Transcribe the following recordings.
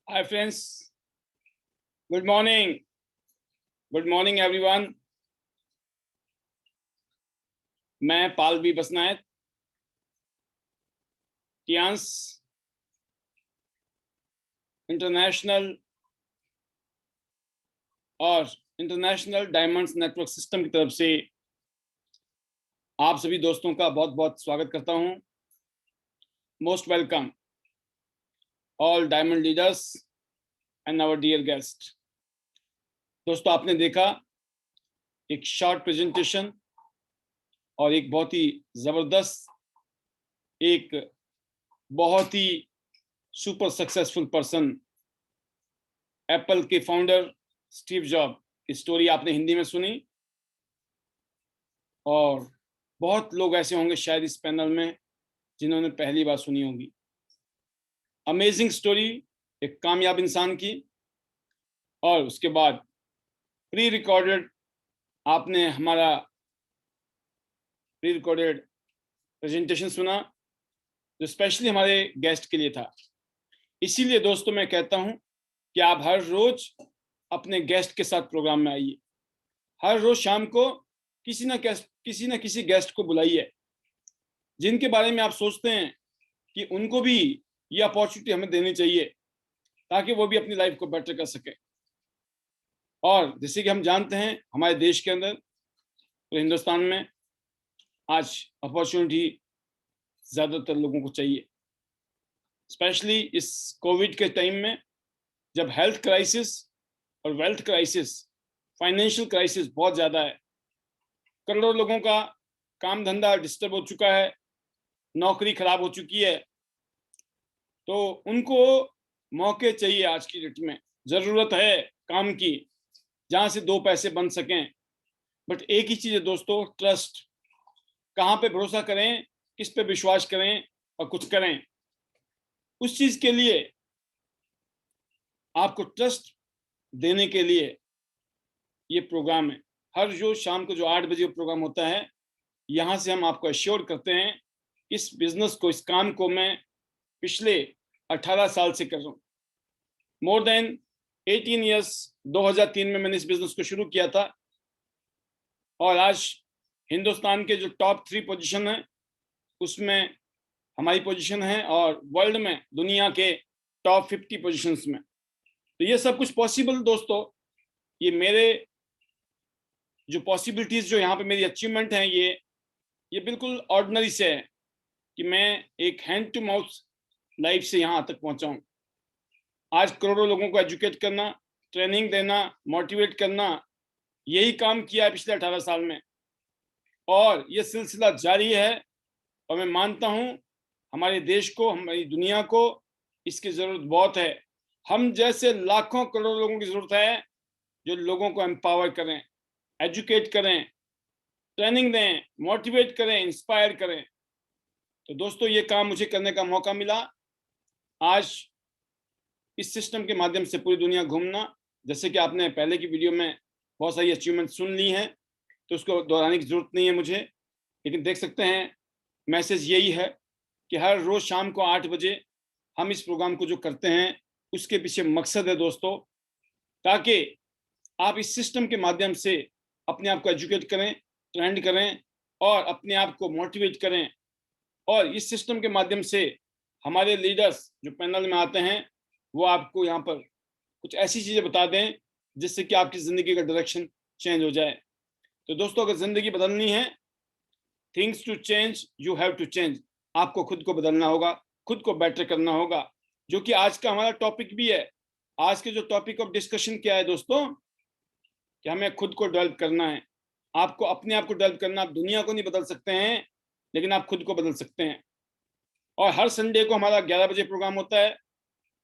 Hi friends, good morning. Good morning everyone. मैं पाल B बसनायत, Tiens international और international diamonds network system की तरफ से आप सभी दोस्तों का बहुत बहुत स्वागत करता हूं। Most welcome all diamond leaders and our dear guest. दोस्तों, आपने देखा एक शॉर्ट प्रेजेंटेशन और एक बहुत ही जबरदस्त, एक बहुत ही सुपर सक्सेसफुल पर्सन, एप्पल के फाउंडर स्टीव जॉब की स्टोरी आपने हिंदी में सुनी। और बहुत लोग ऐसे होंगे शायद इस पैनल में जिन्होंने पहली बार सुनी होगी। अमेजिंग स्टोरी एक कामयाब इंसान की। और उसके बाद प्री रिकॉर्डेड, आपने हमारा प्री रिकॉर्डेड प्रेजेंटेशन सुना जो स्पेशली हमारे गेस्ट के लिए था। इसीलिए दोस्तों मैं कहता हूं कि आप हर रोज अपने गेस्ट के साथ प्रोग्राम में आइए। हर रोज शाम को किसी ना किसी गेस्ट को बुलाइए जिनके बारे में आप सोचते हैं कि उनको भी ये अपॉर्चुनिटी हमें देनी चाहिए ताकि वो भी अपनी लाइफ को बेटर कर सके। और जैसे कि हम जानते हैं हमारे देश के अंदर, तो हिंदुस्तान में आज अपॉर्चुनिटी ज़्यादातर लोगों को चाहिए, स्पेशली इस कोविड के टाइम में जब हेल्थ क्राइसिस और वेल्थ क्राइसिस, फाइनेंशियल क्राइसिस बहुत ज़्यादा है। करोड़ों लोगों का काम धंधा डिस्टर्ब हो चुका है, नौकरी खराब हो चुकी है, तो उनको मौके चाहिए। आज की डेट में ज़रूरत है काम की जहाँ से दो पैसे बन सकें। बट एक ही चीज़ है दोस्तों, ट्रस्ट। कहाँ पे भरोसा करें, किस पे विश्वास करें और कुछ करें। उस चीज़ के लिए आपको ट्रस्ट देने के लिए ये प्रोग्राम है। हर जो शाम को जो 8 बजे प्रोग्राम होता है, यहाँ से हम आपको अश्योर करते हैं इस बिजनेस को, इस काम को मैं पिछले 18 साल से कर रहा हूँ। More than 18 years. 2003 में मैंने इस बिजनेस को शुरू किया था और आज हिंदुस्तान के जो टॉप 3 पोजीशन है उसमें हमारी पोजीशन है और वर्ल्ड में दुनिया के टॉप 50 पोजीशंस में। तो ये सब कुछ पॉसिबल दोस्तों, ये मेरे जो पॉसिबिलिटीज, जो यहाँ पे मेरी अचीवमेंट है, ये बिल्कुल ऑर्डिनरी से है कि मैं एक हैंड टू माउथ लाइफ से यहाँ तक पहुँचा हूँ। आज करोड़ों लोगों को एजुकेट करना, ट्रेनिंग देना, मोटिवेट करना, यही काम किया है पिछले 18 साल में और ये सिलसिला जारी है। और मैं मानता हूँ हमारे देश को, हमारी दुनिया को इसकी ज़रूरत बहुत है। हम जैसे लाखों करोड़ों लोगों की ज़रूरत है जो लोगों को एम्पावर करें, एजुकेट करें, ट्रेनिंग दें, मोटिवेट करें, इंस्पायर करें। तो दोस्तों ये काम मुझे करने का मौका मिला। आज इस सिस्टम के माध्यम से पूरी दुनिया घूमना, जैसे कि आपने पहले की वीडियो में बहुत सारी अचीवमेंट सुन ली हैं तो उसको दोहराने की ज़रूरत नहीं है मुझे। लेकिन देख सकते हैं मैसेज यही है कि हर रोज़ शाम को 8 बजे हम इस प्रोग्राम को जो करते हैं उसके पीछे मकसद है दोस्तों, ताकि आप इस सिस्टम के माध्यम से अपने आप को एजुकेट करें, ट्रेंड करें और अपने आप को मोटिवेट करें। और इस सिस्टम के माध्यम से हमारे लीडर्स जो पैनल में आते हैं वो आपको यहाँ पर कुछ ऐसी चीज़ें बता दें जिससे कि आपकी ज़िंदगी का डायरेक्शन चेंज हो जाए। तो दोस्तों, अगर ज़िंदगी बदलनी है, things to change you have to change. आपको खुद को बदलना होगा, खुद को बेटर करना होगा, जो कि आज का हमारा टॉपिक भी है। आज के जो टॉपिक ऑफ डिस्कशन क्या है दोस्तों, कि हमें खुद को डेवलप करना है। आपको अपने आप को डेवलप करना। आप दुनिया को नहीं बदल सकते हैं लेकिन आप खुद को बदल सकते हैं। और हर संडे को हमारा 11 बजे प्रोग्राम होता है।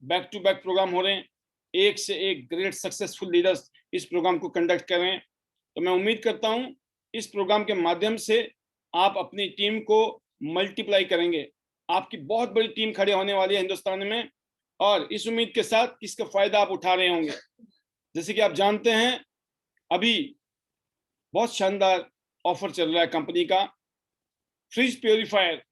बैक टू बैक प्रोग्राम हो रहे हैं, एक से एक ग्रेट सक्सेसफुल लीडर्स इस प्रोग्राम को कंडक्ट कर रहे हैं। तो मैं उम्मीद करता हूं इस प्रोग्राम के माध्यम से आप अपनी टीम को मल्टीप्लाई करेंगे। आपकी बहुत बड़ी टीम खड़े होने वाली है हिंदुस्तान में, और इस उम्मीद के साथ इसका फायदा आप उठा रहे होंगे। जैसे कि आप जानते हैं अभी बहुत शानदार ऑफर चल रहा है कंपनी का, फ्रिज प्योरीफायर।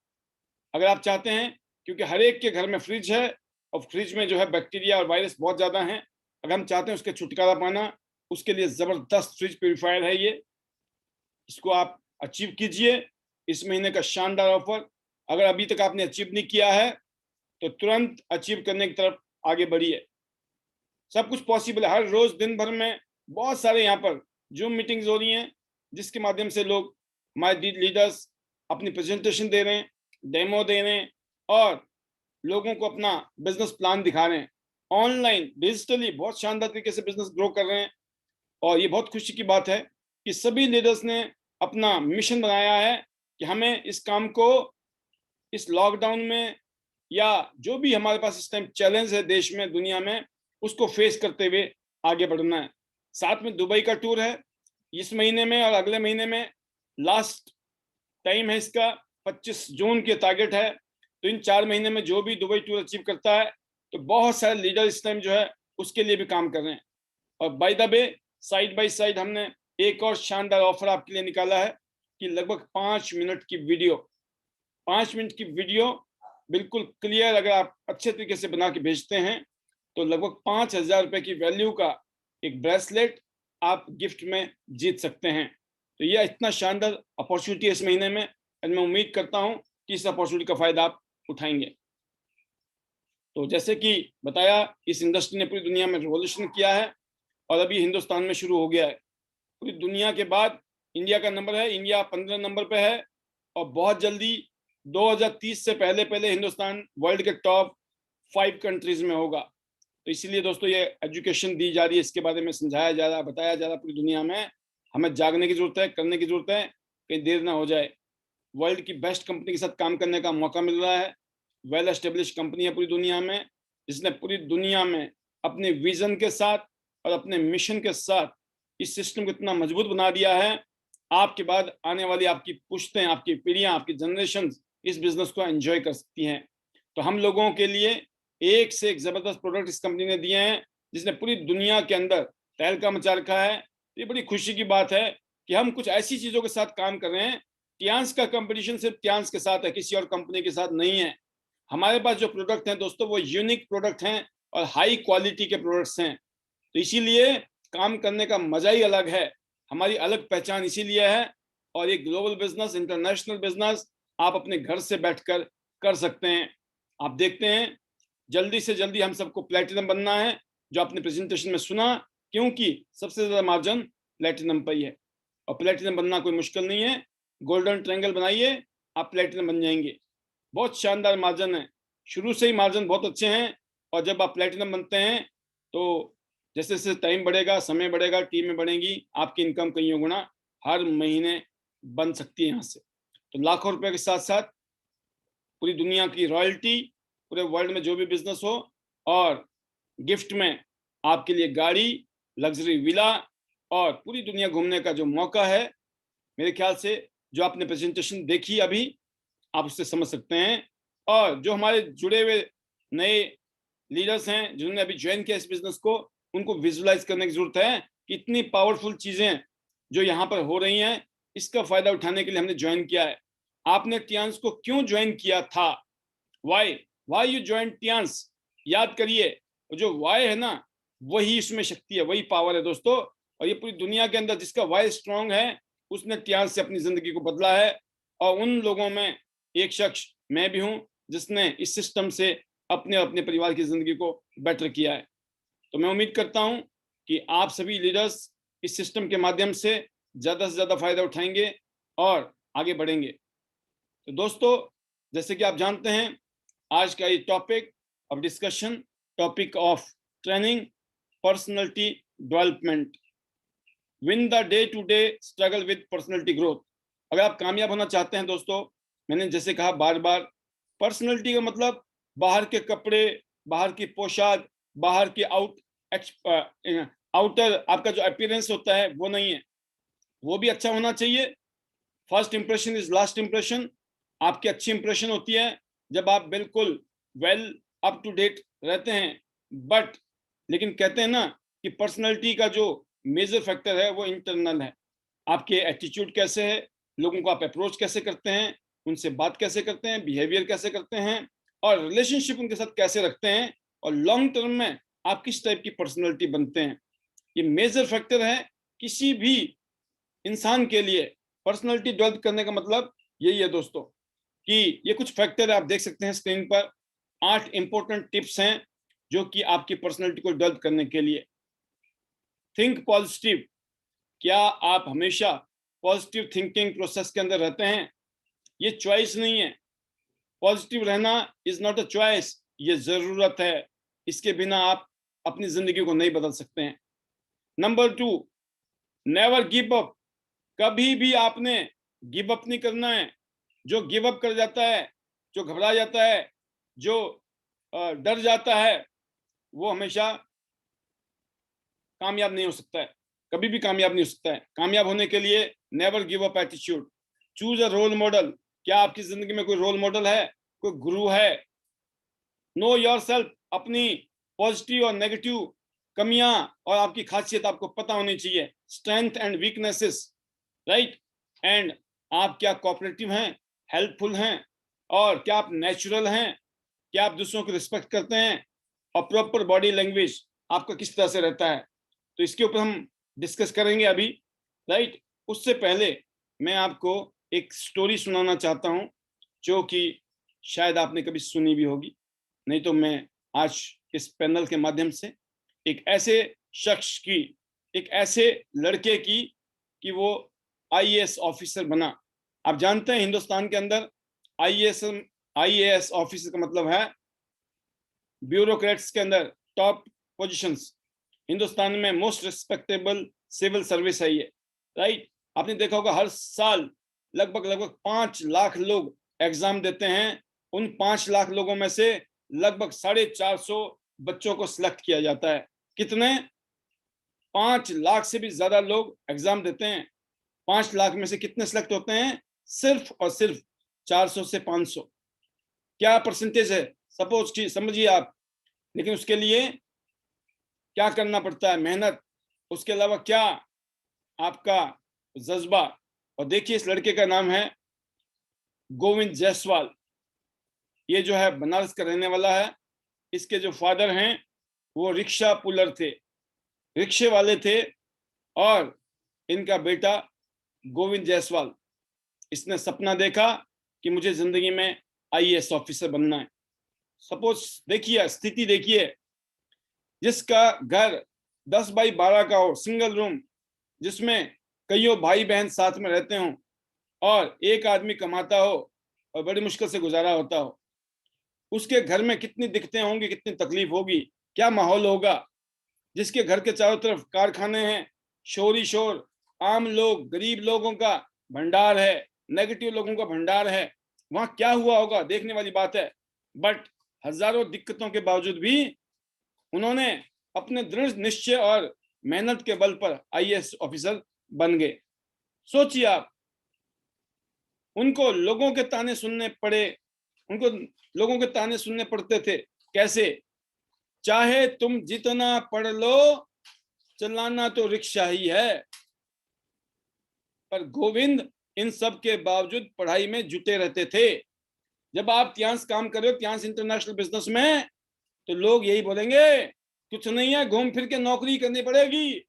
अगर आप चाहते हैं, क्योंकि हर एक के घर में फ्रिज है और फ्रिज में जो है बैक्टीरिया और वायरस बहुत ज़्यादा हैं। अगर हम चाहते हैं उसके छुटकारा पाना, उसके लिए ज़बरदस्त फ्रिज प्यूरीफायर है ये, इसको आप अचीव कीजिए। इस महीने का शानदार ऑफर, अगर अभी तक आपने अचीव नहीं किया है तो तुरंत अचीव करने की तरफ आगे बढ़िए। सब कुछ पॉसिबल है। हर रोज दिन भर में बहुत सारे यहाँ पर जूम मीटिंग्स हो रही हैं, जिसके माध्यम से लोग, हमारे लीडर्स अपनी प्रेजेंटेशन दे रहे हैं, डेमो दे रहे हैं और लोगों को अपना बिजनेस प्लान दिखा रहे हैं। ऑनलाइन डिजिटली बहुत शानदार तरीके से बिजनेस ग्रो कर रहे हैं। और ये बहुत खुशी की बात है कि सभी लीडर्स ने अपना मिशन बनाया है कि हमें इस काम को इस लॉकडाउन में या जो भी हमारे पास इस टाइम चैलेंज है देश में, दुनिया में, उसको फेस करते हुए आगे बढ़ना है। साथ में दुबई का टूर है इस महीने में और अगले महीने में, लास्ट टाइम है इसका, 25 जून के टारगेट है। तो इन 4 महीने में जो भी दुबई टूर अचीव करता है, तो बहुत सारे लीडर इस टाइम जो है उसके लिए भी काम कर रहे हैं। और by the way, side by side हमने एक और शानदार ऑफर आपके लिए निकाला है कि लगभग 5 मिनट की वीडियो, 5 मिनट की वीडियो बिल्कुल क्लियर अगर आप अच्छे तरीके से बना के भेजते हैं, तो लगभग 5,000 रुपए की वैल्यू का एक ब्रेसलेट आप गिफ्ट में जीत सकते हैं। तो यह इतना शानदार अपॉर्चुनिटी है इस महीने में, और मैं उम्मीद करता हूं कि इस अपॉर्चुनिटी का फायदा आप उठाएंगे। तो जैसे कि बताया, इस इंडस्ट्री ने पूरी दुनिया में रिवॉल्यूशन किया है और अभी हिंदुस्तान में शुरू हो गया है। पूरी दुनिया के बाद इंडिया का नंबर है, इंडिया 15 नंबर पे है और बहुत जल्दी 2030 से पहले पहले हिंदुस्तान वर्ल्ड के टॉप 5 कंट्रीज में होगा। तो इसीलिए दोस्तों ये एजुकेशन दी जा रही है, इसके बारे में समझाया जा रहा है, बताया जा रहा है पूरी दुनिया में। हमें जागने की जरूरत है, करने की जरूरत है, कहीं देर ना हो जाए। वर्ल्ड की बेस्ट कंपनी के साथ काम करने का मौका मिल रहा है। वेल एस्टेब्लिश कंपनी है पूरी दुनिया में, जिसने पूरी दुनिया में अपने विजन के साथ और अपने मिशन के साथ इस सिस्टम को इतना मजबूत बना दिया है। आपके बाद आने वाली आपकी पुश्तें, आपकी पीढ़ियां, आपकी जनरेशन इस बिजनेस को एंजॉय कर सकती हैं। तो हम लोगों के लिए एक से एक जबरदस्त प्रोडक्ट इस कंपनी ने दिए हैं, जिसने पूरी दुनिया के अंदर तहलका मचा रखा है। ये बड़ी खुशी की बात है कि हम कुछ ऐसी चीजों के साथ काम कर रहे हैं। टियांस का कंपटीशन सिर्फ टियांस के साथ है, किसी और कंपनी के साथ नहीं है। हमारे पास जो प्रोडक्ट हैं दोस्तों, वो यूनिक प्रोडक्ट हैं और हाई क्वालिटी के प्रोडक्ट्स हैं। तो इसीलिए काम करने का मजा ही अलग है, हमारी अलग पहचान इसीलिए है। और ये ग्लोबल बिजनेस, इंटरनेशनल बिजनेस आप अपने घर से बैठकर कर सकते हैं। आप देखते हैं जल्दी से जल्दी हम सबको प्लेटिनम बनना है, जो आपने प्रेजेंटेशन में सुना, क्योंकि सबसे ज्यादा मार्जिन प्लेटिनम पर ही है। और प्लेटिनम बनना कोई मुश्किल नहीं है, गोल्डन ट्रायंगल बनाइए, आप प्लेटिनम बन जाएंगे। बहुत शानदार मार्जिन है, शुरू से ही मार्जिन बहुत अच्छे हैं। और जब आप प्लेटिनम बनते हैं तो जैसे जैसे टाइम बढ़ेगा, समय बढ़ेगा, टीमें बढ़ेंगी, आपकी इनकम कईयों गुना हर महीने बन सकती है यहाँ से। तो लाखों रुपए के साथ साथ पूरी दुनिया की रॉयल्टी, पूरे वर्ल्ड में जो भी बिजनेस हो, और गिफ्ट में आपके लिए गाड़ी, लग्जरी विला और पूरी दुनिया घूमने का जो मौका है। मेरे ख्याल से जो आपने प्रेजेंटेशन देखी अभी, आप उससे समझ सकते हैं। और जो हमारे जुड़े हुए नए लीडर्स हैं जिन्होंने अभी ज्वाइन किया इस बिजनेस को, उनको विजुअलाइज करने की जरूरत है कि इतनी पावरफुल चीजें जो यहाँ पर हो रही हैं, इसका फायदा उठाने के लिए हमने ज्वाइन किया है। आपने टियांस को क्यों ज्वाइन किया था? Why you join Tiens? याद करिए, जो वाई है ना, वही इसमें शक्ति है, वही पावर है दोस्तों। और ये पूरी दुनिया के अंदर जिसका वाई स्ट्रांग है, उसने टियांस से अपनी जिंदगी को बदला है। और उन लोगों में एक शख्स मैं भी हूं, जिसने इस सिस्टम से अपने अपने परिवार की जिंदगी को बेटर किया है। तो मैं उम्मीद करता हूं कि आप सभी लीडर्स इस सिस्टम के माध्यम से ज्यादा से ज्यादा फायदा उठाएंगे और आगे बढ़ेंगे। तो दोस्तों, जैसे कि आप जानते हैं, आज का ये topic of discussion, topic of training, personality development, win the day to day struggle with personality growth. अगर आप कामयाब होना चाहते हैं दोस्तों, मैंने जैसे कहा बार बार, पर्सनालिटी का मतलब बाहर के कपड़े, बाहर की पोशाक, बाहर की आउटर आपका जो अपीयरेंस होता है वो नहीं है, वो भी अच्छा होना चाहिए। First impression is last impression. आपकी अच्छी इंप्रेशन होती है जब आप बिल्कुल वेल अप टू डेट रहते हैं। बट लेकिन कहते हैं ना कि पर्सनालिटी का जो मेजर फैक्टर है वो इंटरनल है। आपके एटीट्यूड कैसे है, लोगों को आप अप्रोच कैसे करते हैं, उनसे बात कैसे करते हैं, बिहेवियर कैसे करते हैं और रिलेशनशिप उनके साथ कैसे रखते हैं, और लॉन्ग टर्म में आप किस टाइप की पर्सनैलिटी बनते हैं। ये मेजर फैक्टर है किसी भी इंसान के लिए। पर्सनैलिटी डेवलप करने का मतलब यही है दोस्तों कि ये कुछ फैक्टर है, आप देख सकते हैं स्क्रीन पर। 8 इंपॉर्टेंट टिप्स हैं जो कि आपकी पर्सनैलिटी को डेवलप करने के लिए। Think positive. क्या आप हमेशा पॉजिटिव थिंकिंग प्रोसेस के अंदर रहते हैं? ये चॉइस नहीं है। पॉजिटिव रहना इज नॉट अ चॉइस, ये जरूरत है। इसके बिना आप अपनी जिंदगी को नहीं बदल सकते हैं। Number 2, never give up. कभी भी आपने गिव अप नहीं करना है। जो गिव अप कर जाता है, जो घबरा जाता है, जो डर जाता है, वो हमेशा कामयाब नहीं हो सकता है, कभी भी कामयाब नहीं हो सकता है। कामयाब होने के लिए never give up attitude. Choose a role model. क्या आपकी जिंदगी में कोई रोल मॉडल है, कोई गुरु है? No yourself. अपनी पॉजिटिव और नेगेटिव कमियां और आपकी खासियत आपको पता होनी चाहिए। Strength and weaknesses, right. And आप क्या कोऑपरेटिव हैं, हेल्पफुल हैं, और क्या आप नेचुरल हैं, क्या आप दूसरों को रिस्पेक्ट करते हैं, और प्रॉपर बॉडी लैंग्वेज आपका किस तरह से रहता है। तो इसके ऊपर हम डिस्कस करेंगे अभी, राइट। उससे पहले मैं आपको एक स्टोरी सुनाना चाहता हूं जो कि शायद आपने कभी सुनी भी होगी, नहीं तो मैं आज इस पैनल के माध्यम से एक ऐसे शख्स की, एक ऐसे लड़के की कि वो आईएएस ऑफिसर बना। आप जानते हैं हिंदुस्तान के अंदर आईएएस ऑफिसर का मतलब है ब्यूरोक्रेट्स के अंदर टॉप पोजीशंस। हिंदुस्तान में मोस्ट रिस्पेक्टेबल सिविल सर्विस है ये, राइट। आपने देखा होगा हर साल लगभग 5 लाख लोग एग्जाम देते हैं। उन 5 लाख लोगों में से लगभग 450 बच्चों को सिलेक्ट किया जाता है। कितने? 5 लाख से भी ज्यादा लोग एग्जाम देते हैं। 5 लाख में से कितने सिलेक्ट होते हैं? सिर्फ और सिर्फ 400 से 500। क्या परसेंटेज है? सपोज की समझिए आप। लेकिन उसके लिए क्या करना पड़ता है? मेहनत। उसके अलावा क्या? आपका जज्बा। और देखिए इस लड़के का नाम है गोविंद जायसवाल। ये जो है बनारस का रहने वाला है। इसके जो फादर हैं वो रिक्शा पुलर थे, रिक्शे वाले थे। और इनका बेटा गोविंद जायसवाल, इसने सपना देखा कि मुझे जिंदगी में आईएएस ऑफिसर बनना है। सपोज देखिए, स्थिति देखिए, जिसका घर 10 बाई 12 का हो, सिंगल रूम, जिसमें कईयों भाई बहन साथ में रहते हों, और एक आदमी कमाता हो और बड़ी मुश्किल से गुजारा होता हो। उसके घर में कितनी दिक्कतें होंगी, कितनी तकलीफ होगी, क्या माहौल होगा। जिसके घर के चारों तरफ कारखाने हैं, शोर ही शोर, आम लोग, गरीब लोगों का भंडार है, नेगेटिव लोगों का भंडार है, वहां क्या हुआ होगा देखने वाली बात है। बट हजारों दिक्कतों के बावजूद भी उन्होंने अपने दृढ़ निश्चय और मेहनत के बल पर आईएएस ऑफिसर बन गए। सोचिए आप, उनको लोगों के ताने सुनने पड़े, उनको लोगों के ताने सुनने पड़ते थे। कैसे? चाहे तुम जितना पढ़ लो, चलाना तो रिक्शा ही है। पर गोविंद इन सब के बावजूद पढ़ाई में जुटे रहते थे। जब आप त्यांस काम कर रहे हो, त्यांस इंटरनेशनल बिजनेस में, तो लोग यही बोलेंगे कुछ नहीं है, घूम फिर के नौकरी करनी पड़ेगी,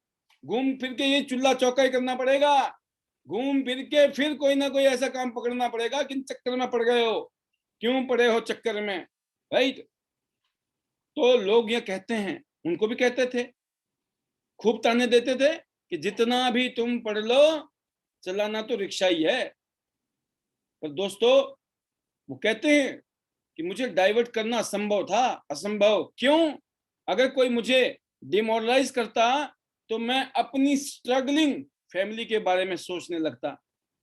घूम फिर के ये चूल्हा चौका ही करना पड़ेगा, घूम फिर के फिर कोई ना कोई ऐसा काम पकड़ना पड़ेगा। किन चक्कर में पड़ गए हो, क्यों पड़े हो चक्कर में, राइट। तो लोग ये कहते हैं, उनको भी कहते थे, खूब ताने देते थे कि जितना भी तुम पढ़ लो, चलाना तो रिक्शा ही है। पर दोस्तों, वो कहते हैं कि मुझे डाइवर्ट करना असंभव था। असंभव क्यों? अगर कोई मुझे डिमोरलाइज करता तो मैं अपनी स्ट्रगलिंग फैमिली के बारे में सोचने लगता।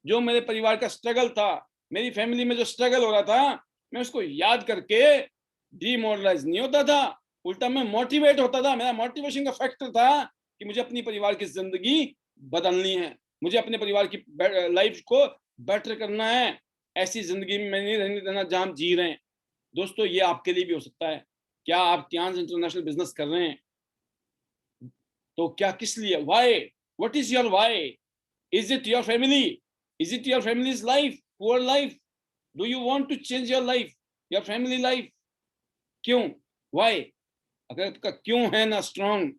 जो मेरे परिवार का स्ट्रगल था, मेरी फैमिली में जो स्ट्रगल हो रहा था, मैं उसको याद करके डिमोरलाइज नहीं होता था, उल्टा मैं मोटिवेट होता था। मेरा मोटिवेशन का फैक्टर था कि मुझे अपनी परिवार की जिंदगी बदलनी है, मुझे अपने परिवार की लाइफ को बेटर करना है। ऐसी जिंदगी में नहीं रहने देना जहां हम जी रहे हैं। दोस्तों, ये आपके लिए भी हो सकता है। क्या आप त्यांस इंटरनेशनल बिजनेस कर रहे हैं? तो क्या, किस लिए? Why? What is your why? Is it your family? Is it your families life, poor life? Do you want to change your life, your family life? क्यों? व्हाई? अगर आपका क्यों है ना स्ट्रांग,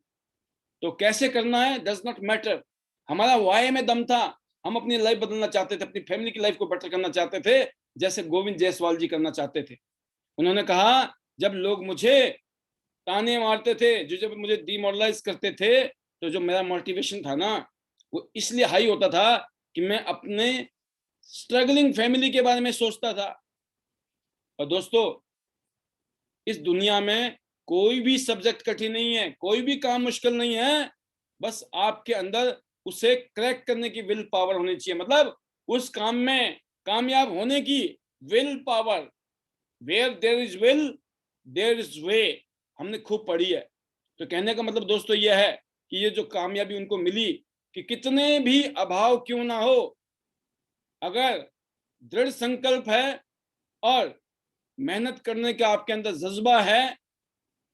तो कैसे करना है डज नॉट मैटर। हमारा वाई में दम था, हम अपनी लाइफ बदलना चाहते थे, अपनी फैमिली की लाइफ को बेटर करना चाहते थे, जैसे गोविंद जायसवाल जी करना चाहते थे। उन्होंने कहा जब लोग मुझे ताने मारते थे, जो जब मुझे डिमोरलाइज करते थे, तो जो मेरा मोटिवेशन था ना, वो इसलिए हाई होता था कि मैं अपने स्ट्रगलिंग फैमिली के बारे में सोचता था। और दोस्तों, इस दुनिया में कोई भी सब्जेक्ट कठिन नहीं है, कोई भी काम मुश्किल नहीं है, बस आपके अंदर उसे क्रैक करने की विल पावर होनी चाहिए। मतलब उस काम में कामयाब होने की will power. Where there is will there is way, हमने खूब पढ़ी है। तो कहने का मतलब दोस्तों यह है कि ये जो कामयाबी उनको मिली, कि कितने भी अभाव क्यों ना हो, अगर दृढ़ संकल्प है और मेहनत करने का आपके अंदर जज्बा है,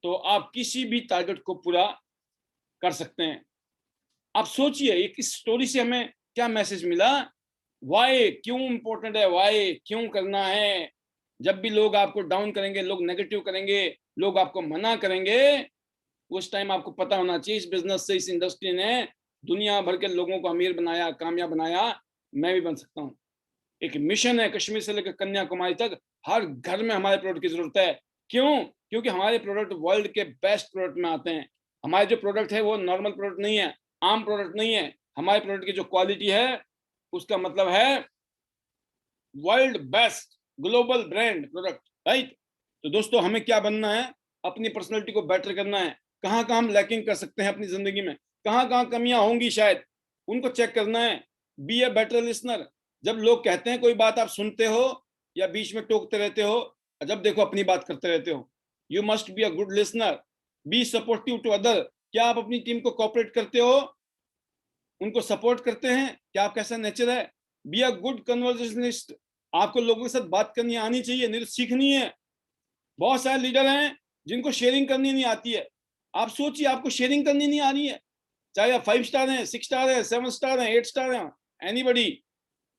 तो आप किसी भी टारगेट को पूरा कर सकते हैं। आप सोचिए एक इस स्टोरी से हमें क्या मैसेज मिला। वाई क्यों इंपॉर्टेंट है, वाई क्यों करना है। जब भी लोग आपको डाउन करेंगे, लोग नेगेटिव करेंगे, लोग आपको मना करेंगे, उस टाइम आपको पता होना चाहिए इस बिजनेस से, इस इंडस्ट्री ने दुनिया भर के लोगों को अमीर बनाया, कामयाब बनाया, मैं भी बन सकता हूँ। एक मिशन है, कश्मीर से लेकर कन्याकुमारी तक हर घर में हमारे प्रोडक्ट की जरूरत है। क्यों? क्योंकि हमारे प्रोडक्ट वर्ल्ड के बेस्ट प्रोडक्ट में आते हैं। हमारे जो प्रोडक्ट है वो नॉर्मल प्रोडक्ट नहीं है, आम प्रोडक्ट नहीं है। हमारे प्रोडक्ट की जो क्वालिटी है, उसका मतलब है world best global brand product, right. तो दोस्तों, हमें क्या बनना है? अपनी पर्सनैलिटी को बेटर करना है। कहाँ कहाँ हम लैकिंग कर सकते हैं अपनी जिंदगी में, कहाँ कहाँ कमियां होंगी शायद, उनको चेक करना है। Be a better listener. जब लोग कहते हैं कोई बात, आप सुनते हो या बीच में टोकते रहते हो, जब देखो अपनी बात करते रहते हो। You must be a good listener, be supportive to other. क्या आप अपनी टीम को कॉपरेट करते हो, उनको सपोर्ट करते हैं? क्या आप कैसा नेचर है? Be a good conversationist. आपको लोगों के साथ बात करनी आनी चाहिए, नहीं तो सीखनी है। बहुत सारे लीडर हैं जिनको शेयरिंग करनी नहीं आती है। आप सोचिए, आपको शेयरिंग करनी नहीं आ रही है, चाहे आप 5 स्टार हैं, 6 स्टार हैं, 7 स्टार हैं, 8 स्टार हैं, एनीबडी।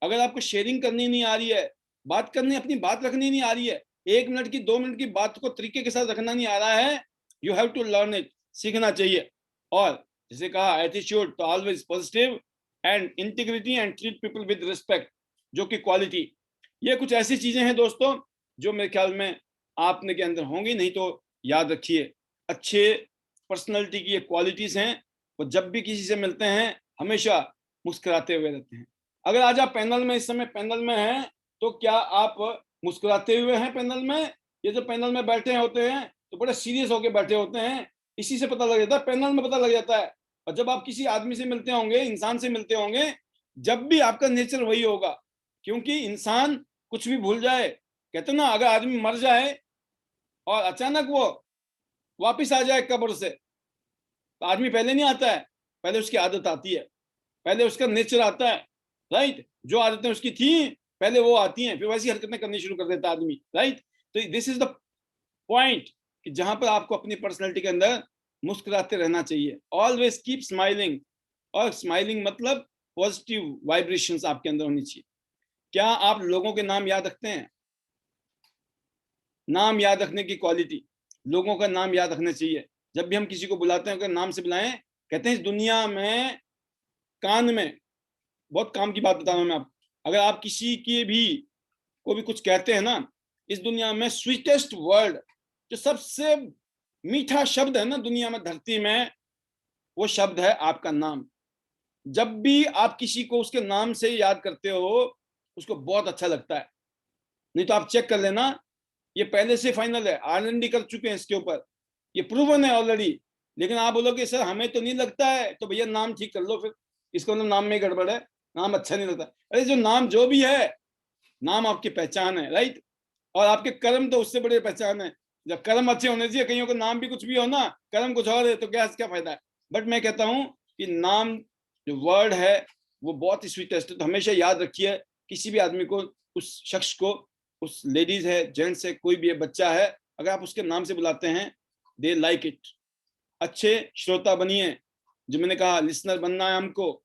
अगर आपको शेयरिंग करनी नहीं आ रही है, बात करनी, अपनी बात रखनी नहीं आ रही है, 1 मिनट की 2 मिनट की बात को तरीके के साथ रखना नहीं आ रहा है, you have to learn it, सीखना चाहिए। और जैसे कहा, एटीट्यूड तो always positive and integrity and treat people with respect, जो कि क्वालिटी। ये कुछ ऐसी चीजें हैं दोस्तों जो मेरे ख्याल में आपने के अंदर होंगी। नहीं तो याद रखिए, अच्छे पर्सनैलिटी की ये क्वालिटीज हैं, वो जब भी किसी से मिलते हैं हमेशा मुस्कुराते हुए रहते हैं। अगर आज आप पैनल में, इस समय पैनल में हैं, तो क्या आप मुस्कुराते हुए हैं पैनल में? ये जो पैनल में बैठे होते हैं तो बड़े सीरियस होकर बैठे होते हैं, इसी से पता लग जाता है, पैनल में पता लग जाता है। और जब आप किसी आदमी से मिलते होंगे, इंसान से मिलते होंगे, जब भी आपका नेचर वही होगा। क्योंकि इंसान कुछ भी भूल जाए, कहते ना, अगर आदमी मर जाए और अचानक वो वापिस आ जाए कब्र से, तो आदमी पहले नहीं आता है, पहले उसकी आदत आती है, पहले उसका नेचर आता है, राइट। जो आदतें उसकी थी पहले वो आती हैं, फिर वैसी हरकतें करनी शुरू कर देता है आदमी, राइट। तो दिस इज द पॉइंट कि जहां पर आपको अपनी पर्सनैलिटी के अंदर मुस्कुराते रहना चाहिए। Always keep smiling. और स्माइलिंग मतलब पॉजिटिव वाइब्रेशंस आपके अंदर होनी चाहिए। क्या आप लोगों के नाम याद रखते हैं? नाम याद रखने की क्वालिटी, लोगों का नाम याद रखना चाहिए। जब भी हम किसी को बुलाते हैं, नाम से बुलाएं। कहते हैं इस दुनिया में, कान में, बहुत काम की बात बता रहा हूं मैं आपको, अगर आप किसी के भी को भी कुछ कहते हैं ना, इस दुनिया में स्वीटेस्ट वर्ड, जो सबसे मीठा शब्द है ना दुनिया में, धरती में, वो शब्द है आपका नाम। जब भी आप किसी को उसके नाम से याद करते हो, उसको बहुत अच्छा लगता है। नहीं तो आप चेक कर लेना, ये पहले से फाइनल है, R&D कर चुके हैं इसके ऊपर, ये प्रूवन है ऑलरेडी। लेकिन आप बोलोगे सर हमें तो नहीं लगता है, तो भैया नाम ठीक कर लो फिर, इसका मतलब नाम में गड़बड़ है, नाम अच्छा नहीं लगता। अरे जो नाम जो भी है, नाम आपकी पहचान है, राइट। और आपके कर्म तो उससे बड़ी पहचान है। जब कर्म अच्छे होने चाहिए, कईयों का नाम भी कुछ भी हो ना, कर्म कुछ और है, तो क्या फायदा है। बट मैं कहता हूं कि नाम जो वर्ड है वो बहुत ही स्वीटेस्ट है। तो हमेशा याद रखिए, किसी भी आदमी को, उस शख्स को, उस लेडीज है, जेंट्स है, कोई भी है, बच्चा है, अगर आप उसके नाम से बुलाते हैं, दे लाइक इट। अच्छे श्रोता बनिए, जो मैंने कहा, लिसनर बनना है हमको।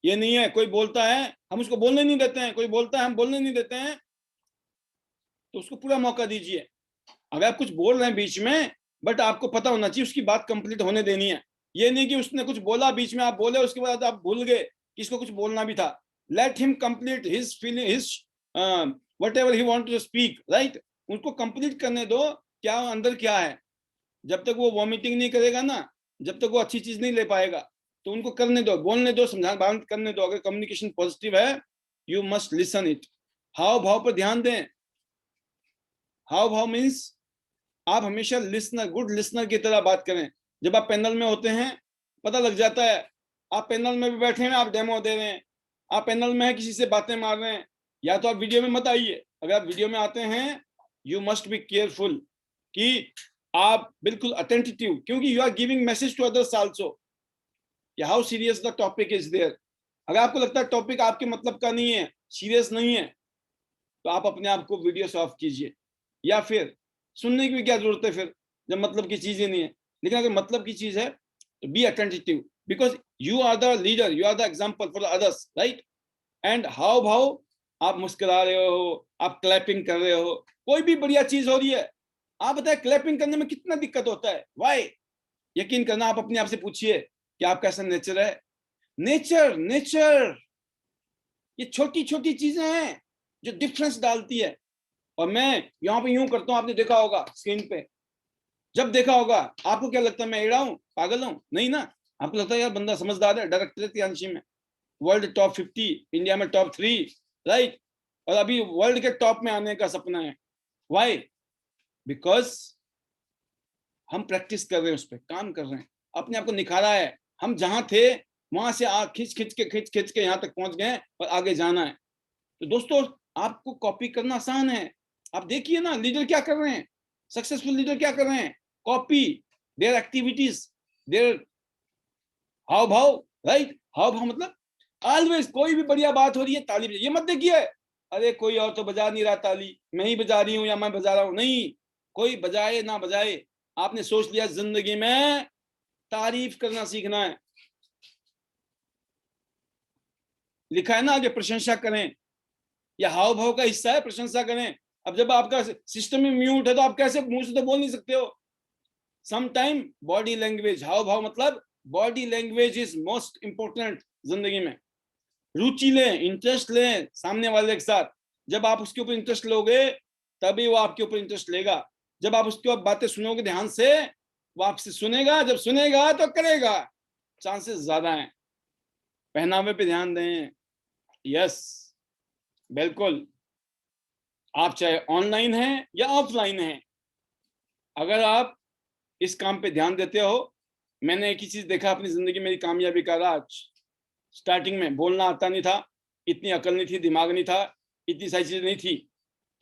ये नहीं है कोई बोलता है हम उसको बोलने नहीं देते हैं, कोई बोलता है हम बोलने नहीं देते हैं, तो उसको पूरा मौका दीजिए। अगर आप कुछ बोल रहे हैं बीच में, बट आपको पता होना चाहिए उसकी बात कंप्लीट होने देनी है। ये नहीं कि उसने कुछ बोला, बीच में आप बोले, उसके बाद आप भूल गए कि इसको कुछ बोलना भी था। Let him complete his feeling, his whatever he want to speak, right. उनको कंप्लीट करने दो, क्या अंदर क्या है। जब तक वो वॉमिटिंग नहीं करेगा ना, जब तक वो अच्छी चीज नहीं ले पाएगा, तो उनको करने दो, बोलने दो, समझा बात करने दो। अगर कम्युनिकेशन पॉजिटिव है, यू मस्ट लिसन इट। हाव भाव पर ध्यान दें। हाव भाव मीन्स आप हमेशा लिसनर, गुड लिसनर की तरह बात करें। जब आप पैनल में होते हैं, पता लग जाता है। आप पैनल में भी बैठे हैं, आप डेमो दे रहे हैं, आप पैनल में हैं, किसी से बातें मार रहे हैं, या तो आप वीडियो में मत आइए। अगर आप वीडियो में आते हैं, यू मस्ट बी केयरफुल कि आप बिल्कुल अटेंटिव, क्योंकि you are giving message to others also, how serious the topic is there. अगर आपको लगता है टॉपिक आपके मतलब का नहीं है, सीरियस नहीं है, तो आप अपने आप को वीडियो से ऑफ कीजिए, या फिर सुनने की भी क्या जरूरत है फिर, जब मतलब की चीज ही नहीं है। लेकिन अगर मतलब की चीज है तो be attentive, because you are the leader, you are the example for the others, right. And how भाव, आप मुस्कुरा रहे हो, आप क्लैपिंग कर रहे हो, कोई भी बढ़िया चीज हो रही है, आप बताए क्लैपिंग करने में कितना दिक्कत होता है, वाई। यकीन करना, आप अपने आप से पूछिए कि आपका ऐसा नेचर है। नेचर, नेचर, ये छोटी छोटी चीजें हैं जो डिफरेंस डालती है। और मैं यहाँ पे यूं करता हूँ, आपने देखा होगा स्क्रीन पे, जब देखा होगा, आपको क्या लगता है मैं एड़ा हूँ, पागल हूँ? नहीं ना, आपको लगता है यार बंदा समझदार है, डायरेक्टर त्यांशी में वर्ल्ड टॉप 50, इंडिया में टॉप 3, राइट। और अभी वर्ल्ड के टॉप में आने का सपना है। वाई? बिकॉज हम प्रैक्टिस कर रहे हैं, उस पर काम कर रहे हैं, अपने आप को निखारा है। हम जहां थे वहां से खिंच खिंच के यहाँ तक पहुंच गए, और आगे जाना है। तो दोस्तों, आपको कॉपी करना आसान है। आप देखिए ना, लीडर क्या कर रहे हैं, सक्सेसफुल लीडर क्या कर रहे हैं, कॉपी देयर एक्टिविटीज, देयर हाव भाव, राइट। हाव भाव मतलब ऑलवेज, कोई भी बढ़िया बात हो रही है, ताली बजाइए। ये मत देखिए अरे कोई और तो बजा नहीं रहा ताली, मैं ही बजा रही हूँ या मैं बजा रहा हूँ, नहीं। कोई बजाए ना बजाए, आपने सोच लिया जिंदगी में तारीफ करना सीखना है। लिखा है ना आगे, प्रशंसा करें, या हाव भाव का हिस्सा है, प्रशंसा करें। अब जब आपका सिस्टम में म्यूट है, तो आप कैसे, मुंह से तो बोल नहीं सकते हो। समटाइम बॉडी लैंग्वेज, हाव भाव मतलब body language is most important जिंदगी में। रुचि लें, इंटरेस्ट लें सामने वाले के साथ। जब आप उसके ऊपर इंटरेस्ट लोगे, तभी वो आपके ऊपर इंटरेस्ट लेगा। जब आप उसके बातें सुनोगे ध्यान से, वो आपसे सुनेगा, जब सुनेगा तो करेगा, चांसेस ज्यादा हैं। पहनावे पे ध्यान दें, यस, बिल्कुल। आप चाहे ऑनलाइन हैं या ऑफलाइन हैं, अगर आप इस काम पे ध्यान देते हो, मैंने एक ही चीज देखा अपनी जिंदगी, मेरी कामयाबी का राज। स्टार्टिंग में बोलना आता नहीं था, इतनी अकल नहीं थी, दिमाग नहीं था, इतनी सारी चीजें नहीं थी।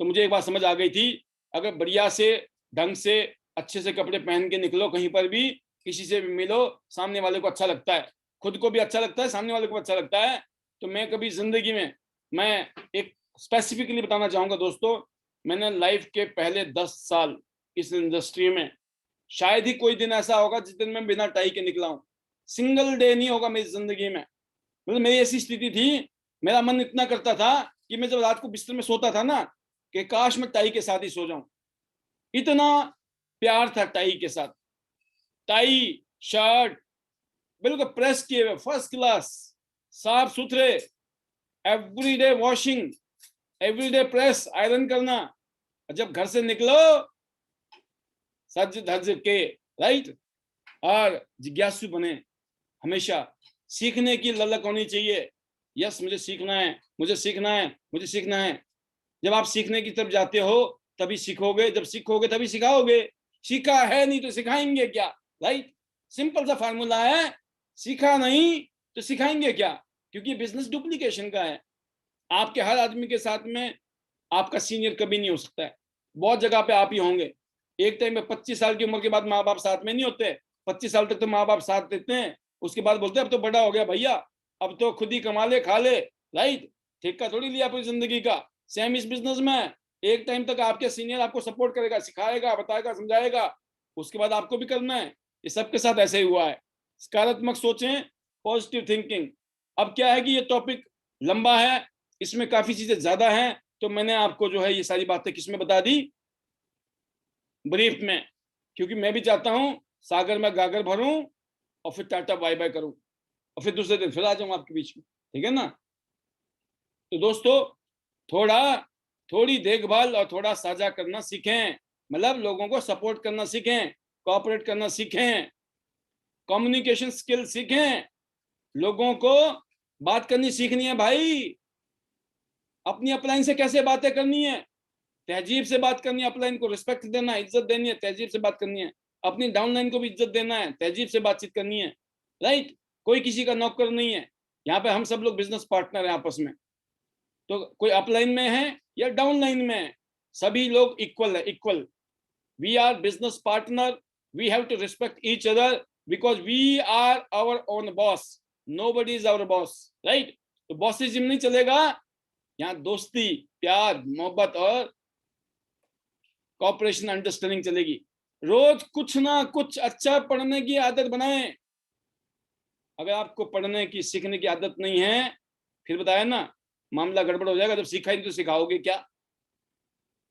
तो मुझे एक बात समझ आ गई थी, अगर बढ़िया से, ढंग से, अच्छे से कपड़े पहन के निकलो, कहीं पर भी किसी से भी मिलो, सामने वाले को अच्छा लगता है, खुद को भी अच्छा लगता है, सामने वाले को अच्छा लगता है। तो मैं कभी जिंदगी में, मैं एक स्पेसिफिकली बताना चाहूंगा दोस्तों, मैंने लाइफ के पहले 10 साल इस इंडस्ट्री में, शायद ही कोई दिन ऐसा होगा जिस दिन मैं बिना टाई के निकला हूं। सिंगल डे नहीं होगा मेरी जिंदगी में। मतलब मेरी ऐसी स्थिति थी, मेरा मन इतना करता था कि मैं जब रात को बिस्तर में सोता था ना, कि काश मैं टाई के साथ ही सो जाऊं। इतना प्यार था टाई के साथ। टाई, शर्ट बिल्कुल प्रेस किए हुए, फर्स्ट क्लास, साफ सुथरे, everyday washing, everyday press, iron करना। जब घर से निकलो, सज धज के, राइट। और जिज्ञासु बने, हमेशा सीखने की ललक होनी चाहिए। यस, मुझे सीखना है, मुझे सीखना है, मुझे सीखना है। जब आप सीखने की तरफ जाते हो, तभी सीखोगे, जब सीखोगे तभी सिखाओगे। सीखा है नहीं तो सिखाएंगे क्या, राइट। सिंपल सा फार्मूला है, सीखा नहीं तो सिखाएंगे क्या, क्योंकि बिजनेस डुप्लीकेशन का है। आपके हर आदमी के साथ में आपका सीनियर कभी नहीं हो सकता है, बहुत जगह पे आप ही होंगे। एक टाइम में 25 साल की उम्र के बाद माँ बाप साथ में नहीं होते, 25 साल तक तो माँ बाप साथ देते हैं, उसके बाद बोलते हैं अब तो बड़ा हो गया भैया, अब तो खुद ही कमा ले खा ले, राइट। ठेका थोड़ी लिया पूरी जिंदगी का। सेम इस बिजनेस में, एक टाइम तक आपके सीनियर आपको सपोर्ट करेगा, सिखाएगा, बताएगा, समझाएगा, उसके बाद आपको भी करना है। ये सबके साथ ऐसे ही हुआ है। सकारात्मक सोचें, पॉजिटिव थिंकिंग। अब क्या है कि ये टॉपिक लंबा है, इसमें काफी चीजें ज्यादा हैं, तो मैंने आपको जो है ये सारी बातें किसमें बता दी, ब्रीफ में। क्योंकि मैं भी चाहता हूं सागर में गागर भरूं और फिर टाटा बाय बाय करूं और फिर दूसरे दिन फिर आ जाऊं आपके बीच में, ठीक है ना। तो दोस्तों थोड़ी देखभाल और थोड़ा साझा करना सीखें, मतलब लोगों को सपोर्ट करना सीखें, कोऑपरेट करना सीखें, कम्युनिकेशन स्किल सीखें, लोगों को बात करनी सीखनी है भाई। अपनी अपलाइन से कैसे बातें करनी है, तहजीब से बात करनी है, अपलाइन को रिस्पेक्ट देना है, इज्जत देनी है, तहजीब से बात करनी है। अपनी डाउनलाइन को भी इज्जत देना है, तहजीब से बातचीत करनी है, राइट। कोई किसी का नौकर नहीं है, यहाँ पे हम सब लोग बिजनेस पार्टनर हैं आपस में। तो कोई अपलाइन में है या डाउनलाइन में है, सभी लोग इक्वल है, equal. We are business partner, we have to respect each other because we are our own boss, nobody is our boss, right. तो बॉसिज्म नहीं चलेगा, यहाँ दोस्ती, प्यार, मोहब्बत और कॉपरेशन, अंडरस्टैंडिंग चलेगी। रोज कुछ ना कुछ अच्छा पढ़ने की आदत बनाएं। अगर आपको पढ़ने की सीखने की आदत नहीं है, फिर बताया ना मामला गड़बड़ हो जाएगा। जब सीखा ही नहीं तो सिखाओगे क्या।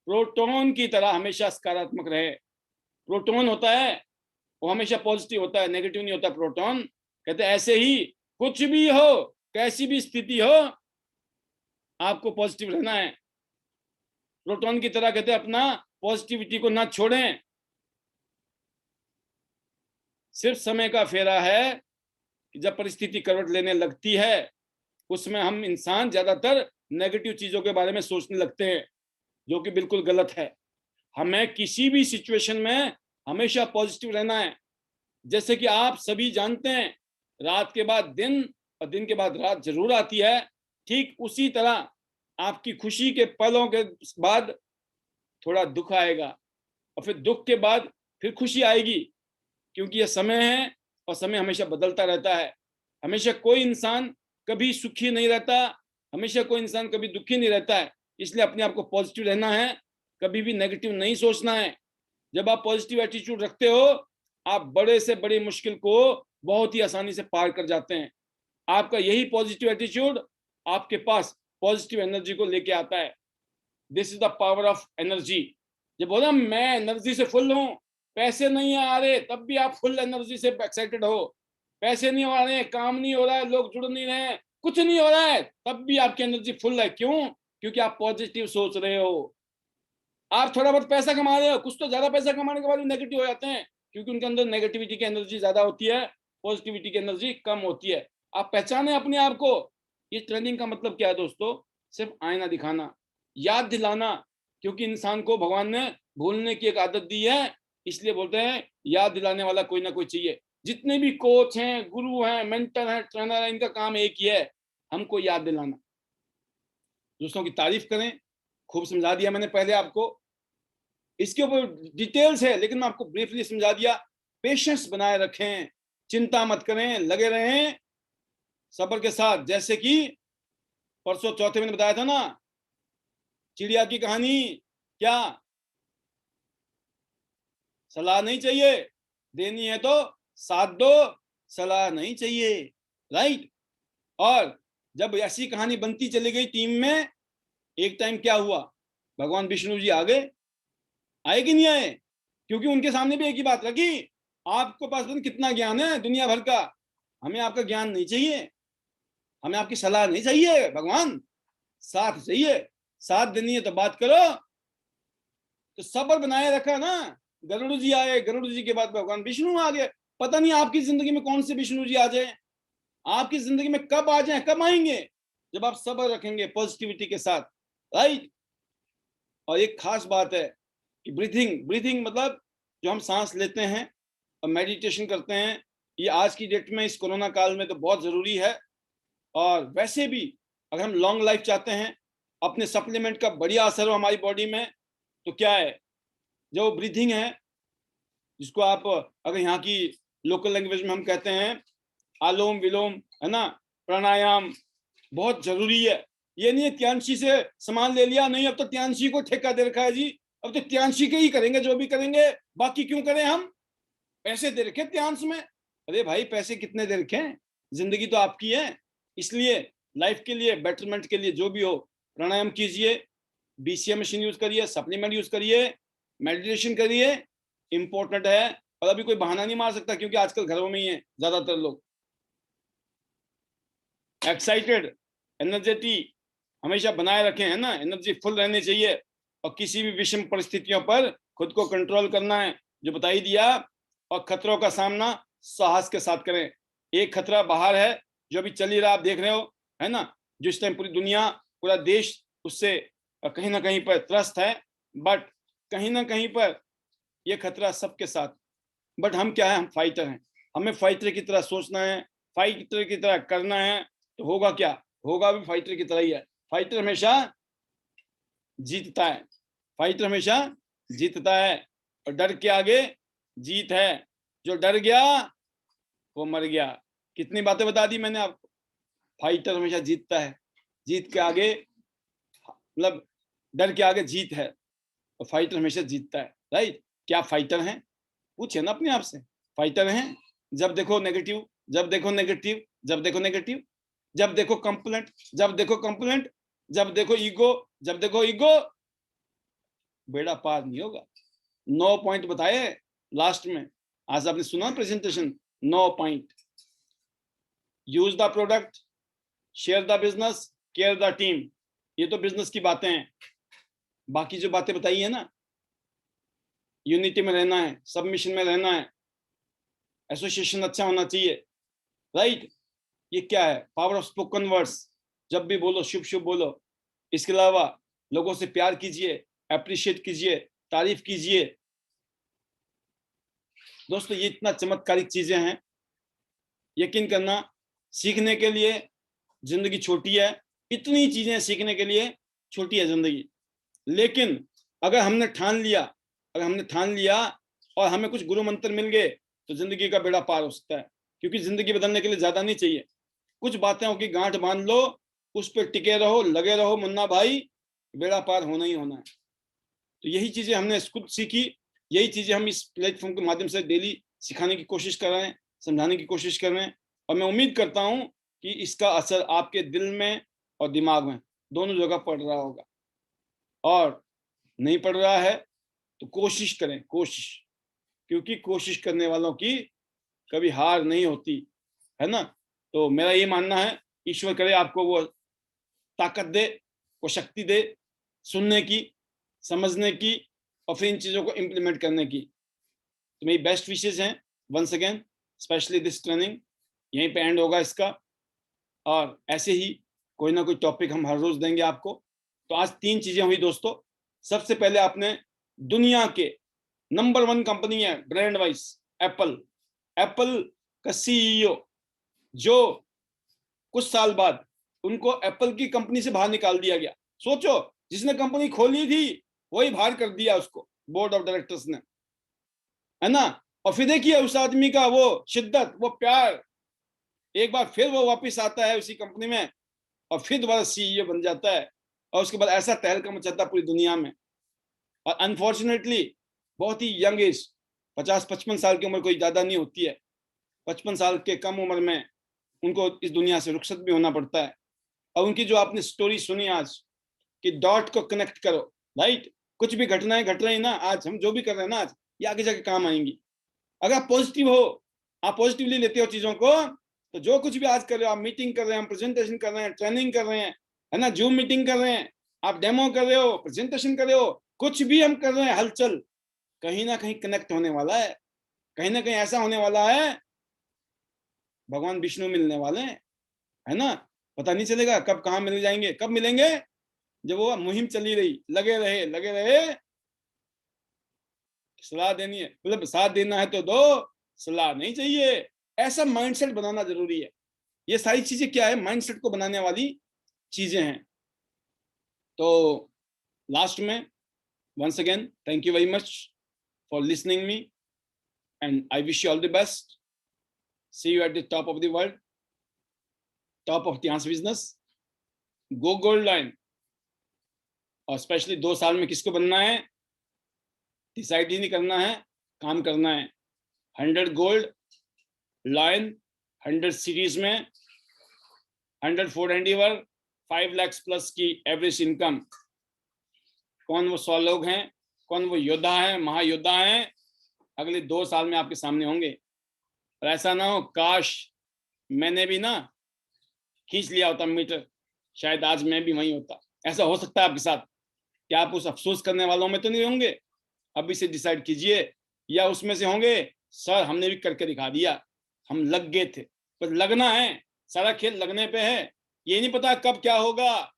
प्रोटॉन की तरह हमेशा सकारात्मक रहे। प्रोटॉन होता है वो हमेशा पॉजिटिव होता है, नेगेटिव नहीं होता प्रोटॉन। कहते हैं ऐसे ही कुछ भी हो, कैसी भी स्थिति हो, आपको पॉजिटिव रहना है। प्रोटॉन की तरह कहते हैं अपना पॉजिटिविटी को ना छोड़ें। सिर्फ समय का फेरा है कि जब परिस्थिति करवट लेने लगती है, उसमें हम इंसान ज्यादातर नेगेटिव चीजों के बारे में सोचने लगते हैं, जो कि बिल्कुल गलत है। हमें किसी भी सिचुएशन में हमेशा पॉजिटिव रहना है। जैसे कि आप सभी जानते हैं, रात के बाद दिन और दिन के बाद रात जरूर आती है, ठीक उसी तरह आपकी खुशी के पलों के बाद थोड़ा दुख आएगा और फिर दुख के बाद फिर खुशी आएगी, क्योंकि यह समय है और समय हमेशा बदलता रहता है। हमेशा कोई इंसान कभी सुखी नहीं रहता, हमेशा कोई इंसान कभी दुखी नहीं रहता है। इसलिए अपने आप को पॉजिटिव रहना है, कभी भी नेगेटिव नहीं सोचना है। जब आप पॉजिटिव एटीट्यूड रखते हो, आप बड़े से बड़ी मुश्किल को बहुत ही आसानी से पार कर जाते हैं। आपका यही पॉजिटिव एटीट्यूड आपके पास पॉजिटिव एनर्जी को लेके आता है। This is the power of energy. जब बोला मैं एनर्जी से फुल हूं, पैसे नहीं आ रहे तब भी आप फुल एनर्जी से एक्साइटेड हो, पैसे नहीं आ रहे, काम नहीं हो रहा है, लोग जुड़ नहीं रहे, कुछ नहीं हो रहा है, तब भी आपकी एनर्जी फुल है। क्यों? क्योंकि आप पॉजिटिव सोच रहे हो। आप थोड़ा बहुत पैसा कमा रहे हो, कुछ तो ज्यादा पैसा कमाने के बाद भी नेगेटिव हो जाते हैं, क्योंकि उनके अंदर नेगेटिविटी की एनर्जी ज्यादा होती है, पॉजिटिविटी की एनर्जी कम होती है। आप पहचाने अपने आप को। ये ट्रेनिंग का मतलब क्या है दोस्तों? सिर्फ आईना दिखाना, याद दिलाना, क्योंकि इंसान को भगवान ने भूलने की एक आदत दी है, इसलिए बोलते हैं याद दिलाने वाला कोई ना कोई चाहिए। जितने भी कोच हैं, गुरु हैं, मेंटर हैं, ट्रेनर हैं, इनका काम एक ही है, हमको याद दिलाना, दूसरों की तारीफ करें। खूब समझा दिया मैंने पहले आपको, इसके ऊपर डिटेल्स है लेकिन मैं आपको ब्रीफली समझा दिया। पेशेंस बनाए रखें, चिंता मत करें, लगे रहें सब्र के साथ। जैसे कि परसों चौथे मैंने बताया था ना, चिड़िया की कहानी, क्या सलाह नहीं चाहिए, देनी है तो साथ दो, सलाह नहीं चाहिए, राइट। और जब ऐसी कहानी बनती चली गई टीम में, एक टाइम क्या हुआ, भगवान विष्णु जी आ गए। आए कि नहीं आए? क्योंकि उनके सामने भी एक ही बात रखी, आपको पास कितना ज्ञान है दुनिया भर का, हमें आपका ज्ञान नहीं चाहिए, हमें आपकी सलाह नहीं चाहिए भगवान, साथ चाहिए। साथ देनी है तो बात करो। तो सब्र बनाए रखा ना। गरुड़ जी आए, गरुड़ जी के बाद भगवान विष्णु आ गए। पता नहीं आपकी जिंदगी में कौन से विष्णु जी आ जाए, आपकी जिंदगी में कब आ जाए, कब आएंगे, जब आप सब्र रखेंगे पॉजिटिविटी के साथ, राइट। और एक खास बात है कि ब्रीथिंग, ब्रीथिंग मतलब जो हम सांस लेते हैं और मेडिटेशन करते हैं, ये आज की डेट में इस कोरोना काल में तो बहुत जरूरी है। और वैसे भी अगर हम लॉन्ग लाइफ चाहते हैं, अपने सप्लीमेंट का बढ़िया असर हो हमारी बॉडी में, तो क्या है, जो ब्रीथिंग है, जिसको आप अगर यहाँ की लोकल लैंग्वेज में हम कहते हैं आलोम विलोम, है ना, प्राणायाम, बहुत जरूरी है। ये नहीं है त्यांशी से सामान ले लिया, नहीं अब तो त्यांशी को ठेका दे रखा है जी, अब तो त्यांशी के ही करेंगे जो भी करेंगे, बाकी क्यों करें हम, पैसे दे रखे त्यांश में। अरे भाई पैसे कितने दे रखे हैं, जिंदगी तो आपकी है। इसलिए लाइफ के लिए, बेटरमेंट के लिए जो भी हो, प्राणायाम कीजिए, बीसीए मशीन यूज करिए, सप्लीमेंट यूज करिए, मेडिटेशन करिए, इंपॉर्टेंट है, और अभी कोई बहाना नहीं मार सकता क्योंकि आजकल घरों में ही है ज्यादातर लोग। एक्साइटेड, एनर्जेटी हमेशा बनाए रखें, है ना, एनर्जी फुल रहनी चाहिए, और किसी भी विषम परिस्थितियों पर खुद को कंट्रोल करना है, जो बता ही दिया। और खतरों का सामना साहस के साथ करें। एक खतरा बाहर है जो अभी चल ही रहा, आप देख रहे हो, है ना, जो इस टाइम पूरी दुनिया, पूरा देश उससे कहीं ना कहीं पर त्रस्त है, बट कहीं ना कहीं पर यह खतरा सबके साथ। बट हम क्या है, हम फाइटर हैं, हमें फाइटर की तरह सोचना है, फाइटर की तरह करना है, तो होगा क्या, होगा भी फाइटर की तरह ही है। फाइटर हमेशा जीतता है, फाइटर हमेशा जीतता है, और डर के आगे जीत है। जो डर गया वो मर गया। कितनी बातें बता दी मैंने आपको। फाइटर हमेशा जीतता है, जीत के आगे, मतलब डर के आगे जीत है, और फाइटर हमेशा जीतता है। राइट? क्या फाइटर हैं? पूछे ना अपने आप से, फाइटर हैं? जब देखो नेगेटिव, जब देखो नेगेटिव, जब देखो नेगेटिव, जब देखो कंप्लेंट, जब देखो कंप्लेंट, जब देखो ईगो, जब देखो ईगो, बेड़ा पार नहीं होगा। 9 पॉइंट बताए लास्ट में, आज आपने सुना presentation, 9 point. Use the product, share the business, care the team, ये तो बिजनेस की बातें हैं। बाकी जो बातें बताई है ना, यूनिटी में रहना है, सबमिशन में रहना है, एसोसिएशन अच्छा होना चाहिए, राइट? ये क्या है? पावर ऑफ स्पोकन वर्ड्स, जब भी बोलो शुभ शुभ बोलो। इसके अलावा लोगों से प्यार कीजिए, अप्रिशिएट कीजिए, तारीफ कीजिए। दोस्तों ये इतना चमत्कारिक चीजें हैं, यकीन करना, सीखने के लिए जिंदगी छोटी है, इतनी चीजें सीखने के लिए छोटी है जिंदगी। लेकिन अगर हमने ठान लिया, अगर हमने ठान लिया और हमें कुछ गुरु मंत्र मिल गए, तो जिंदगी का बेड़ा पार हो सकता है। क्योंकि जिंदगी बदलने के लिए ज्यादा नहीं चाहिए, कुछ बातें की गांठ बांध लो, उस पर टिके रहो, लगे रहो मुन्ना भाई, बेड़ा पार होना ही होना है। तो यही चीजें हमने खुद सीखी, यही चीजें हम इस प्लेटफॉर्म के माध्यम से डेली सिखाने की कोशिश कर रहे हैं, समझाने की कोशिश कर रहे हैं। और मैं उम्मीद करता हूं कि इसका असर आपके दिल में और दिमाग में दोनों जगह पड़ रहा होगा। और नहीं पड़ रहा है तो कोशिश करें, कोशिश, क्योंकि कोशिश करने वालों की कभी हार नहीं होती, है ना। तो मेरा ये मानना है, ईश्वर करे आपको वो ताकत दे, वो शक्ति दे, सुनने की, समझने की, और फिर इन चीजों को इम्प्लीमेंट करने की। तो मेरी बेस्ट विशेष हैं once again, specially this training यहीं पे एंड होगा इसका, और ऐसे ही कोई ना कोई टॉपिक हम हर रोज देंगे आपको। तो आज 3 चीजें हुई दोस्तों। सबसे पहले आपने दुनिया के नंबर 1 कंपनी है ब्रांड वाइज, एप्पल, एप्पल का सीईओ, जो कुछ साल बाद उनको एप्पल की कंपनी से बाहर निकाल दिया गया। सोचो, जिसने कंपनी खोली थी वही बाहर कर दिया उसको बोर्ड ऑफ डायरेक्टर्स ने, है ना। और फिर देखिए उस आदमी का वो शिद्दत, वो प्यार, एक बार फिर वो वापस आता है उसी कंपनी में, और फिर दोबारा सीईओ बन जाता है, और उसके बाद ऐसा तहलका मचाता है पूरी दुनिया में। और अनफॉर्चुनेटली बहुत ही यंग एज, 50-55 साल की उम्र कोई ज्यादा नहीं होती है, 55 साल के कम उम्र में उनको इस दुनिया से रुखसत भी होना पड़ता है। और उनकी जो आपने स्टोरी सुनी आज, कि डॉट को कनेक्ट करो, राइट? कुछ भी घटनाएं घट रही ना आज, हम जो भी कर रहे हैं ना आज, ये आगे जाके काम आएंगी। अगर आप पॉजिटिव हो, आप पॉजिटिवली लेते हो चीजों को, तो जो कुछ भी आज कर रहे हो, आप मीटिंग कर रहे हैं, प्रेजेंटेशन कर रहे हैं, ट्रेनिंग कर रहे हैं, है ना, जूम मीटिंग कर रहे हैं, आप डेमो कर रहे हो, प्रेजेंटेशन कर रहे हो, कुछ भी हम कर रहे हैं, हलचल कहीं ना कहीं कनेक्ट होने वाला है, कहीं ना कहीं ऐसा होने वाला है, भगवान विष्णु मिलने वाले हैं, है ना। पता नहीं चलेगा कब कहाँ मिल जाएंगे, कब मिलेंगे, जब वो मुहिम चली रही, लगे रहे, लगे रहे, सलाह देनी है, मतलब साथ देना है तो दो, सलाह नहीं चाहिए, ऐसा माइंडसेट बनाना जरूरी है। ये सारी चीजें क्या है, माइंडसेट को बनाने वाली चीजें हैं। तो लास्ट में once again thank you very much for listening me, and I wish you all the best. See you at the top of the world, top of the Dance business. Go gold line. और specially 2 साल में किसको बनना है, decide ही नहीं करना है, काम करना है। 100 गोल्ड लाइन, 100 सीरीज में, 100 फूड एंडीवर, 5 लाख प्लस की एवरेज इनकम। कौन वो 100 लोग हैं, कौन वो योद्धा है, महायोद्धा हैं, अगले 2 साल में आपके सामने होंगे। और ऐसा ना हो काश मैंने भी ना खींच लिया होता मीटर, शायद आज मैं भी वहीं होता। ऐसा हो सकता है आपके साथ। क्या आप उस अफसोस करने वालों में तो नहीं होंगे? अभी से डिसाइड कीजिए। या उसमें से होंगे सर हमने भी करके दिखा दिया, हम लग गए थे। बस लगना है, सारा खेल लगने पे है। ये नहीं पता कब क्या होगा,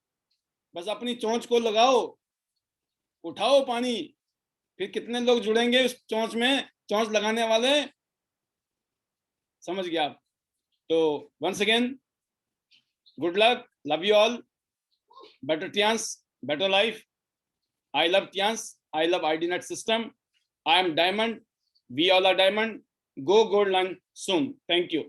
बस अपनी चोंच को लगाओ, उठाओ पानी। फिर कितने लोग जुड़ेंगे उस चोंच में, चोंच लगाने वाले, समझ गया आप? तो once again good luck, love you all, better Tians, better life. I love Tians, I love IDNet system. I am Diamond, we all are Diamond. Go gold line soon. Thank you.